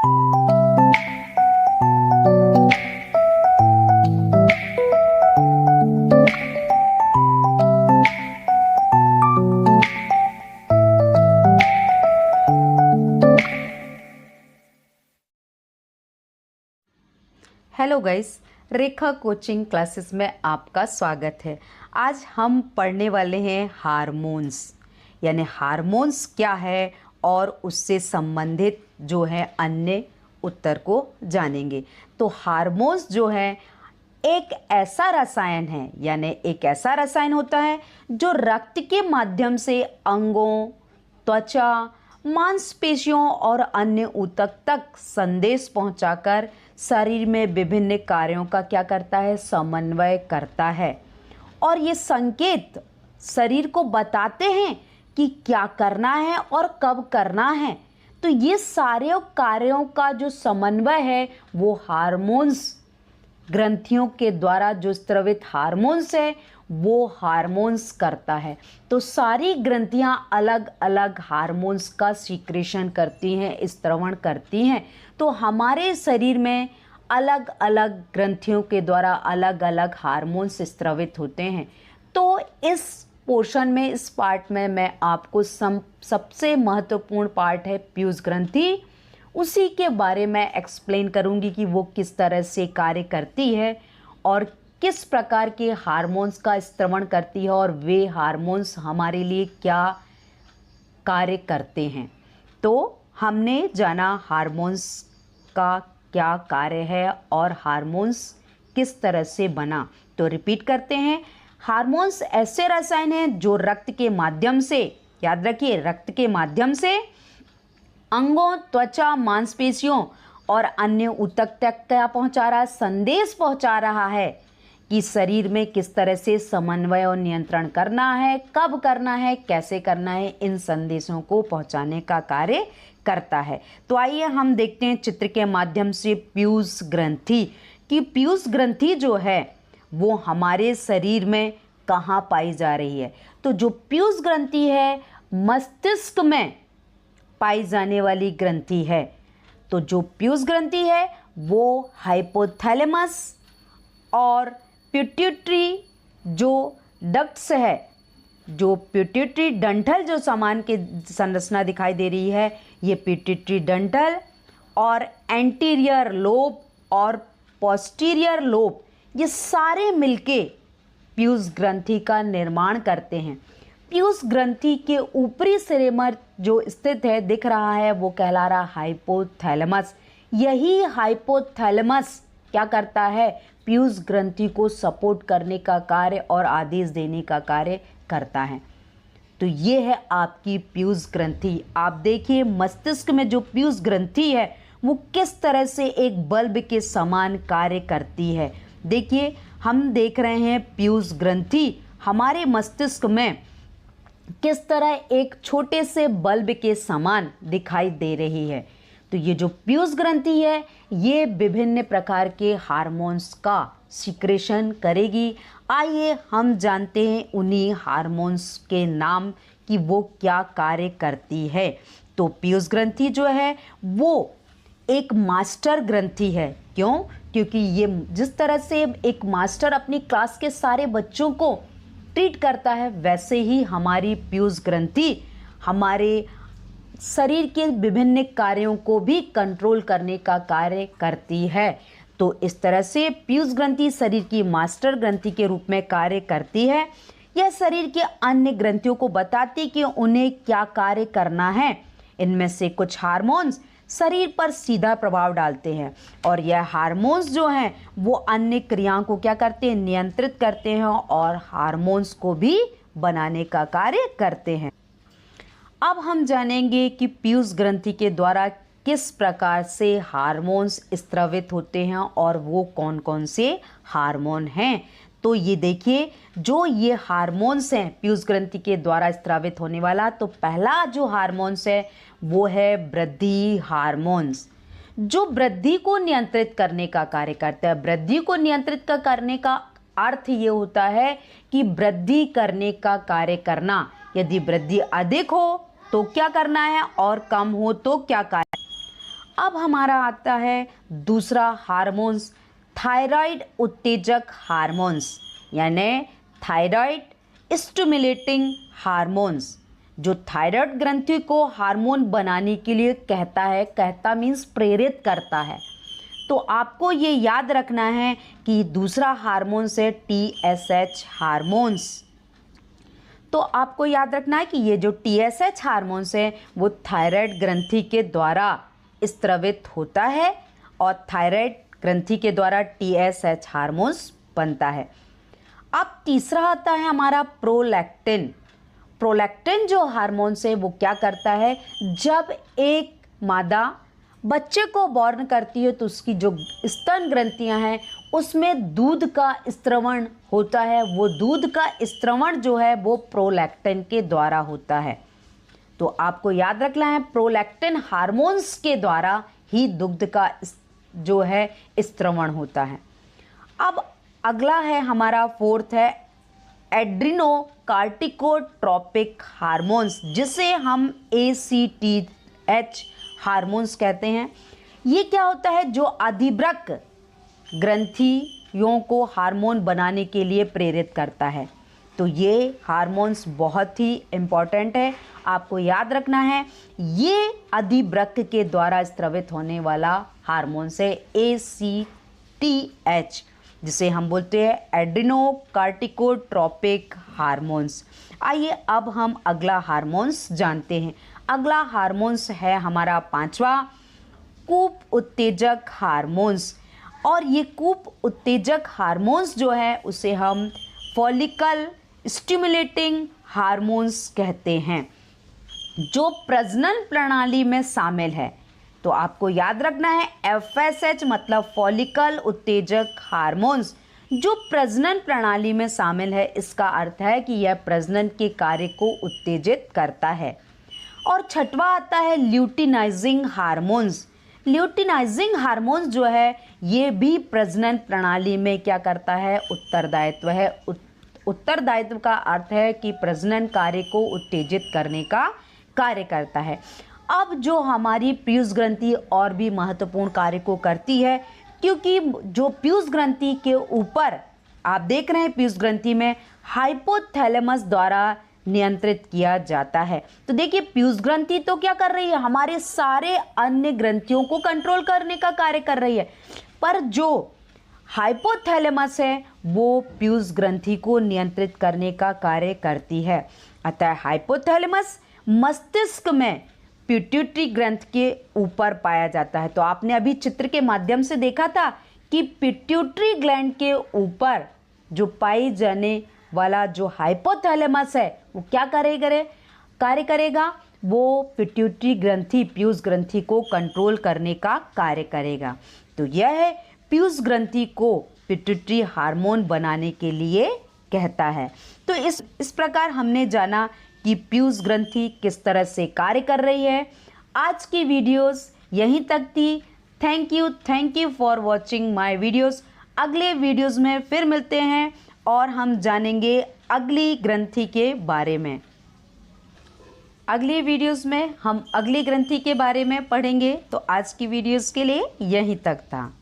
Hello guys, रेखा coaching classes में आपका स्वागत है। आज हम पढ़ने वाले हैं हार्मोन्स, यानी हार्मोन्स क्या है और उससे संबंधित जो है अन्य उत्तर को जानेंगे। तो हार्मोन्स जो है एक ऐसा रसायन है, यानी एक ऐसा रसायन होता है जो रक्त के माध्यम से अंगों, त्वचा, मांसपेशियों और अन्य ऊतक तक संदेश पहुंचाकर शरीर में विभिन्न कार्यों का क्या करता है, समन्वय करता है। और ये संकेत शरीर को बताते हैं कि क्या करना है और कब करना है। तो ये सारे कार्यों का जो समन्वय है वो हार्मोन्स, ग्रंथियों के द्वारा जो स्रावित हार्मोन्स है वो हार्मोन्स करता है। तो सारी ग्रंथियां अलग अलग हार्मोन्स का सीक्रेशन करती हैं, स्त्रवण करती हैं। तो हमारे शरीर में अलग अलग ग्रंथियों के द्वारा अलग अलग हार्मोन्स स्रावित होते हैं। तो इस पोर्शन में, इस पार्ट में मैं आपको सबसे महत्वपूर्ण पार्ट है पीयूष ग्रंथि, उसी के बारे में एक्सप्लेन करूंगी कि वो किस तरह से कार्य करती है और किस प्रकार के हार्मोन्स का स्त्रवण करती है और वे हार्मोन्स हमारे लिए क्या कार्य करते हैं। तो हमने जाना हार्मोन्स का क्या कार्य है और हार्मोन्स किस तरह से बना। तो रिपीट करते हैं, हार्मोन्स ऐसे रसायन हैं जो रक्त के माध्यम से, याद रखिए, रक्त के माध्यम से अंगों, त्वचा, मांसपेशियों और अन्य ऊतक तक क्या पहुंचा रहा है, संदेश पहुंचा रहा है कि शरीर में किस तरह से समन्वय और नियंत्रण करना है, कब करना है, कैसे करना है, इन संदेशों को पहुंचाने का कार्य करता है। तो आइए हम देखते हैं चित्र के माध्यम से पीयूष ग्रंथि, कि पीयूष ग्रंथि जो है वो हमारे शरीर में कहाँ पाई जा रही है। तो जो पीयूष ग्रंथि है मस्तिष्क में पाई जाने वाली ग्रंथि है। तो जो पीयूष ग्रंथि है वो हाइपोथैलेमस और पिट्यूटरी जो डक्ट्स है, जो पिट्यूटरी डंठल जो सामान की संरचना दिखाई दे रही है, ये पिट्यूटरी डंठल और एंटीरियर लोब और पोस्टीरियर लोब, ये सारे मिलके पीयूष ग्रंथि का निर्माण करते हैं। पीयूष ग्रंथि के ऊपरी सिरे में जो स्थित है, दिख रहा है, वो कहला रहा हाइपोथैलेमस। यही हाइपोथैलेमस क्या करता है, पीयूष ग्रंथि को सपोर्ट करने का कार्य और आदेश देने का कार्य करता है। तो ये है आपकी पीयूष ग्रंथि। आप देखिए मस्तिष्क में जो पीयूष ग्रंथि है वो किस तरह से एक बल्ब के समान कार्य करती है। देखिए हम देख रहे हैं पीयूष ग्रंथि हमारे मस्तिष्क में किस तरह एक छोटे से बल्ब के समान दिखाई दे रही है। तो ये जो पीयूष ग्रंथि है ये विभिन्न प्रकार के हार्मोन्स का सीक्रेशन करेगी। आइए हम जानते हैं उन्हीं हार्मोन्स के नाम कि वो क्या कार्य करती है। तो पीयूष ग्रंथि जो है वो एक मास्टर ग्रंथि है। क्यों? क्योंकि ये जिस तरह से एक मास्टर अपनी क्लास के सारे बच्चों को ट्रीट करता है, वैसे ही हमारी पीयूष ग्रंथि हमारे शरीर के विभिन्न कार्यों को भी कंट्रोल करने का कार्य करती है। तो इस तरह से पीयूष ग्रंथि शरीर की मास्टर ग्रंथि के रूप में कार्य करती है। यह शरीर के अन्य ग्रंथियों को बताती कि उन्हें क्या कार्य करना है। इनमें से कुछ हार्मोन्स शरीर पर सीधा प्रभाव डालते हैं और यह हार्मोन्स जो हैं वो अन्य क्रियाओं को क्या करते हैं, नियंत्रित करते हैं और हार्मोन्स को भी बनाने का कार्य करते हैं। अब हम जानेंगे कि पीयूष ग्रंथि के द्वारा किस प्रकार से हार्मोन्स स्रावित होते हैं और वो कौन कौन से हार्मोन हैं। तो ये देखिए जो ये हार्मोन्स हैं पीयूष ग्रंथि के द्वारा स्रावित होने वाला, तो पहला जो हार्मोन्स है वो है वृद्धि हार्मोन्स, जो वृद्धि को नियंत्रित करने का कार्य करता है। वृद्धि को नियंत्रित करने का अर्थ ये होता है कि वृद्धि करने का कार्य करना। यदि वृद्धि अधिक हो तो क्या करना है और कम हो तो क्या कार्य। अब हमारा आता है दूसरा हार्मोन्स, थायराइड उत्तेजक हार्मोन्स यानी थायराइड स्टिमुलेटिंग हार्मोन्स, जो थायराइड ग्रंथि को हार्मोन बनाने के लिए कहता मीन्स प्रेरित करता है। तो आपको ये याद रखना है कि दूसरा हार्मोन्स है TSH हार्मोन्स। तो आपको याद रखना है कि ये जो TSH हार्मोन्स है वो थायराइड ग्रंथि के द्वारा स्रावित होता है और थायराइड ग्रंथि के द्वारा TSH हार्मोन्स बनता है। अब तीसरा आता है हमारा प्रोलैक्टिन। प्रोलैक्टिन जो हार्मोन्स है वो क्या करता है, जब एक मादा बच्चे को बॉर्न करती है तो उसकी जो स्तन ग्रंथियां हैं उसमें दूध का स्त्रवण होता है। वो दूध का स्त्रवण जो है वो प्रोलैक्टिन के द्वारा होता है। तो आपको याद रखना है प्रोलैक्टिन हार्मोन्स के द्वारा ही दुग्ध का जो है स्त्रवण होता है। अब अगला है हमारा फोर्थ है एड्रिनोकार्टिकोट्रोपिक हार्मोन्स, जिसे हम ACTH हार्मोन्स कहते हैं। ये क्या होता है, जो अधिवृक्क ग्रंथियों को हार्मोन बनाने के लिए प्रेरित करता है। तो ये हार्मोन्स बहुत ही इम्पॉर्टेंट है, आपको याद रखना है। ये अधिवृक्क के द्वारा स्रावित होने वाला हार्मोन्स है ACTH, जिसे हम बोलते हैं एड्रिनोकार्टिकोट्रोपिक हार्मोन्स। आइए अब हम अगला हार्मोन्स जानते हैं। अगला हार्मोन्स है हमारा पांचवा, कूप उत्तेजक हार्मोन्स। और ये कूप उत्तेजक हार्मोन्स जो है उसे हम फॉलिकल स्टिमुलेटिंग हार्मोन्स कहते हैं, जो प्रजनन प्रणाली में शामिल है। तो आपको याद रखना है FSH मतलब फॉलिकल उत्तेजक हार्मोन्स, जो प्रजनन प्रणाली में शामिल है। इसका अर्थ है कि यह प्रजनन के कार्य को उत्तेजित करता है। और छठवा आता है ल्यूटिनाइजिंग हार्मोन्स। ल्यूटिनाइजिंग हार्मोन्स जो है ये भी प्रजनन प्रणाली में क्या करता है, उत्तरदायित्व है। उत्तरदायित्व का अर्थ है कि प्रजनन कार्य को उत्तेजित करने का कार्य करता है। अब जो हमारी पीयूष ग्रंथि और भी महत्वपूर्ण कार्य को करती है, क्योंकि जो पीयूष ग्रंथि के ऊपर आप देख रहे हैं पीयूष ग्रंथि में हाइपोथैलेमस द्वारा नियंत्रित किया जाता है। तो देखिए पीयूष ग्रंथि तो क्या कर रही है, हमारे सारे अन्य ग्रंथियों को कंट्रोल करने का कार्य कर रही है, पर जो हाइपोथैलेमस है वो पीयूष ग्रंथि को नियंत्रित करने का कार्य करती है। अतः हाइपोथैलेमस मस्तिष्क में पिट्यूटरी ग्रंथ के ऊपर पाया जाता है। तो आपने अभी चित्र के माध्यम से देखा था कि पिट्यूटरी ग्लैंड के ऊपर जो पाई जाने वाला जो हाइपोथैलेमस है वो क्या कार्य करेगा, वो पिट्यूटरी ग्रंथि पीयूष ग्रंथि को कंट्रोल करने का कार्य करेगा। तो यह है पीयूष ग्रंथि को पिट्यूटरी हार्मोन बनाने के लिए कहता है। तो इस प्रकार हमने जाना कि पीयूष ग्रंथि किस तरह से कार्य कर रही है। आज की वीडियोस यहीं तक थी। Thank you for watching my videos. अगले वीडियोस में फिर मिलते हैं और हम जानेंगे अगली ग्रंथि के बारे में। अगली वीडियोस में हम अगली ग्रंथि के बारे में पढ़ेंगे। तो आज की वीडियोस के लिए यहीं तक था।